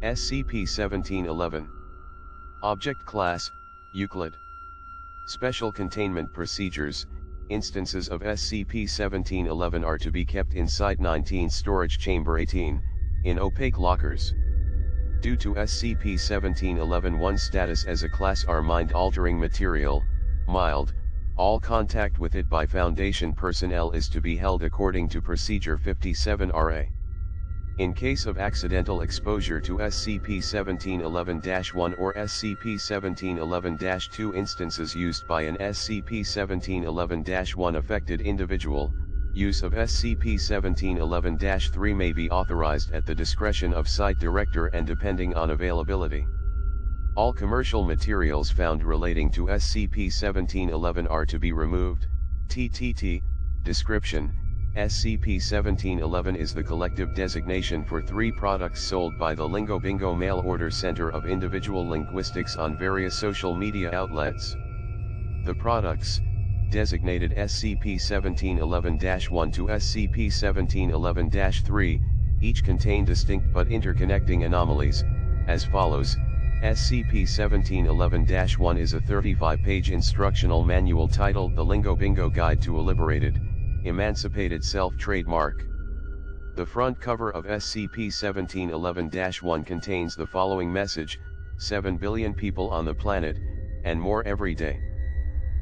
SCP-1711. Object Class, Euclid. Special Containment Procedures. Instances of SCP-1711 are to be kept in Site-19 Storage Chamber 18, in opaque lockers. Due to SCP-1711's status as a Class R mind-altering material, mild, all contact with it by Foundation personnel is to be held according to Procedure 57-RA. In case of accidental exposure to SCP-1711-1 or SCP-1711-2 instances used by an SCP-1711-1 affected individual, use of SCP-1711-3 may be authorized at the discretion of Site Director and depending on availability. All commercial materials found relating to SCP-1711 are to be removed. TTT. Description: SCP-1711 is the collective designation for 3 products sold by the Lingo Bingo Mail Order Center of Individual Linguistics on various social media outlets. The products, designated SCP-1711-1 to SCP-1711-3, each contain distinct but interconnecting anomalies, as follows. SCP-1711-1 is a 35-page instructional manual titled The Lingo Bingo Guide to a Liberated, Emancipated Self trademark. The front cover of SCP-1711-1 contains the following message: 7 billion people on the planet, and more every day.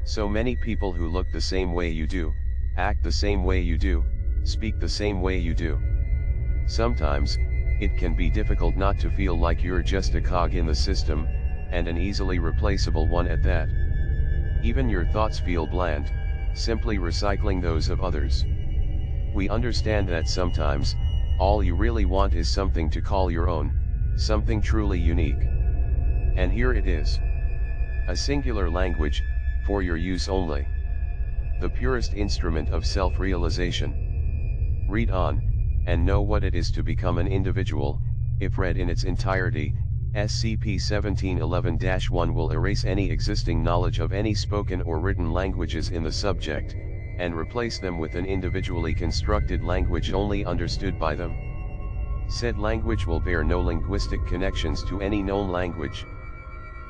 So many people who look the same way you do, act the same way you do, speak the same way you do. Sometimes, it can be difficult not to feel like you're just a cog in the system, and an easily replaceable one at that. Even your thoughts feel bland, simply recycling those of others. We understand that sometimes, all you really want is something to call your own, something truly unique. And here it is. A singular language, for your use only. The purest instrument of self-realization. Read on, and know what it is to become an individual. If read in its entirety, SCP-1711-1 will erase any existing knowledge of any spoken or written languages in the subject, and replace them with an individually constructed language only understood by them. Said language will bear no linguistic connections to any known language.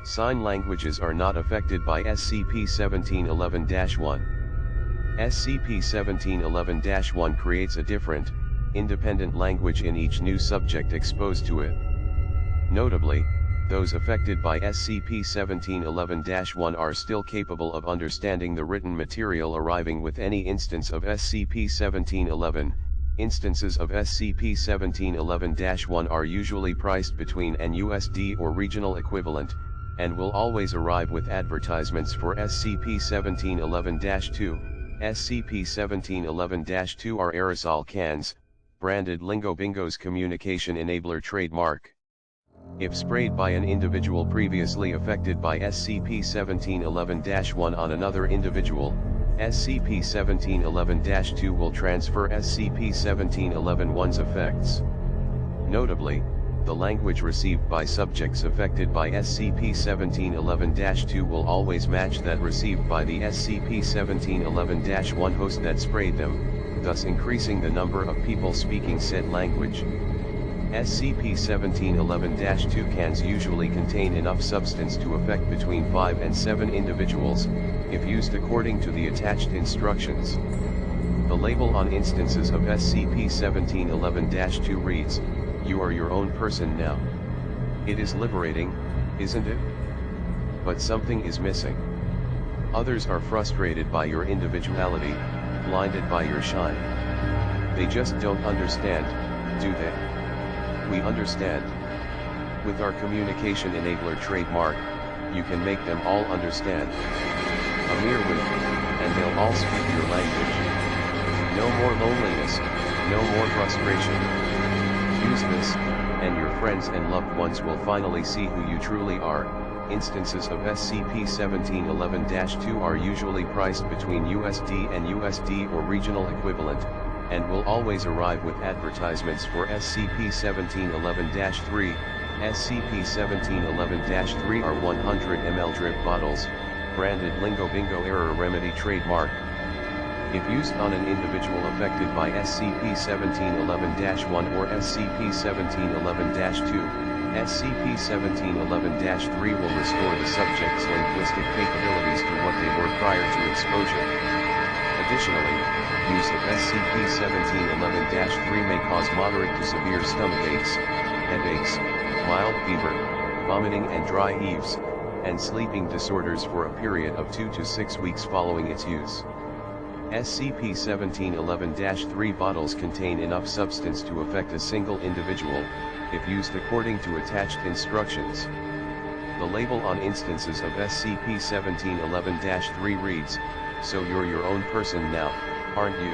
Sign languages are not affected by SCP-1711-1. SCP-1711-1 creates a different, independent language in each new subject exposed to it. Notably, those affected by SCP-1711-1 are still capable of understanding the written material arriving with any instance of SCP-1711. Instances of SCP-1711-1 are usually priced between an USD or regional equivalent, and will always arrive with advertisements for SCP-1711-2. SCP-1711-2 are aerosol cans, branded Lingo Bingo's communication enabler trademark. If sprayed by an individual previously affected by SCP-1711-1 on another individual, SCP-1711-2 will transfer SCP-1711-1's effects. Notably, the language received by subjects affected by SCP-1711-2 will always match that received by the SCP-1711-1 host that sprayed them, thus increasing the number of people speaking said language. SCP-1711-2 cans usually contain enough substance to affect between 5 and 7 individuals, if used according to the attached instructions. The label on instances of SCP-1711-2 reads, "You are your own person now." It is liberating, isn't it? But something is missing. Others are frustrated by your individuality, blinded by your shine. They just don't understand, do they? We understand. With our communication enabler trademark, you can make them all understand. A mere wink, and they'll all speak your language. No more loneliness, no more frustration. Use this, and your friends and loved ones will finally see who you truly are. Instances of SCP-1711-2 are usually priced between USD and USD or regional equivalent, and will always arrive with advertisements for SCP-1711-3. SCP-1711-3 are 100 ml drip bottles, branded Lingo Bingo Error Remedy trademark. If used on an individual affected by SCP-1711-1 or SCP-1711-2, SCP-1711-3 will restore the subject's linguistic capabilities to what they were prior to exposure. Additionally, use of SCP-1711-3 may cause moderate to severe stomach aches, headaches, mild fever, vomiting and dry heaves, and sleeping disorders for a period of 2 to 6 weeks following its use. SCP-1711-3 bottles contain enough substance to affect a single individual, if used according to attached instructions. The label on instances of SCP-1711-3 reads, "So you're your own person now, aren't you?"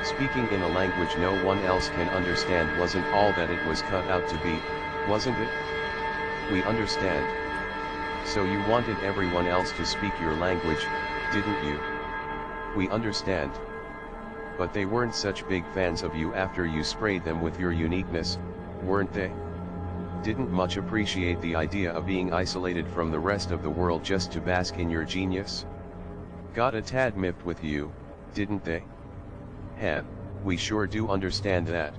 Speaking in a language no one else can understand wasn't all that it was cut out to be, wasn't it? We understand. So you wanted everyone else to speak your language, didn't you? We understand. But they weren't such big fans of you after you sprayed them with your uniqueness, weren't they? Didn't much appreciate the idea of being isolated from the rest of the world just to bask in your genius? Got a tad miffed with you, didn't they? We sure do understand that.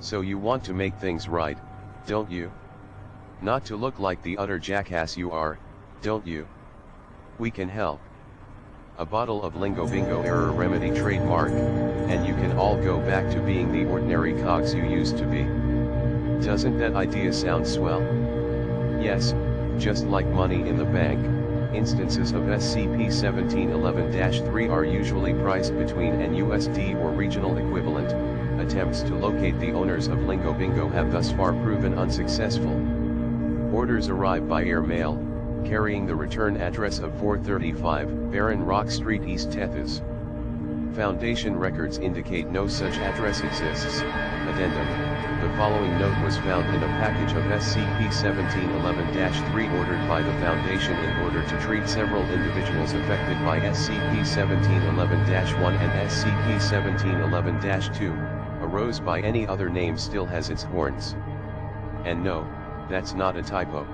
So you want to make things right, don't you? Not to look like the utter jackass you are, don't you? We can help. A bottle of Lingo Bingo Error Remedy trademark, and you can all go back to being the ordinary cogs you used to be. Doesn't that idea sound swell? Yes, just like money in the bank, instances of SCP-1711-3 are usually priced between an USD or regional equivalent. Attempts to locate the owners of Lingo Bingo have thus far proven unsuccessful. Orders arrive by air mail, carrying the return address of 435 Barren Rock Street, East Tethys. Foundation records indicate no such address exists. Addendum: the following note was found in a package of SCP-1711-3 ordered by the Foundation in order to treat several individuals affected by SCP-1711-1 and SCP-1711-2. A rose by any other name still has its horns. And no, that's not a typo.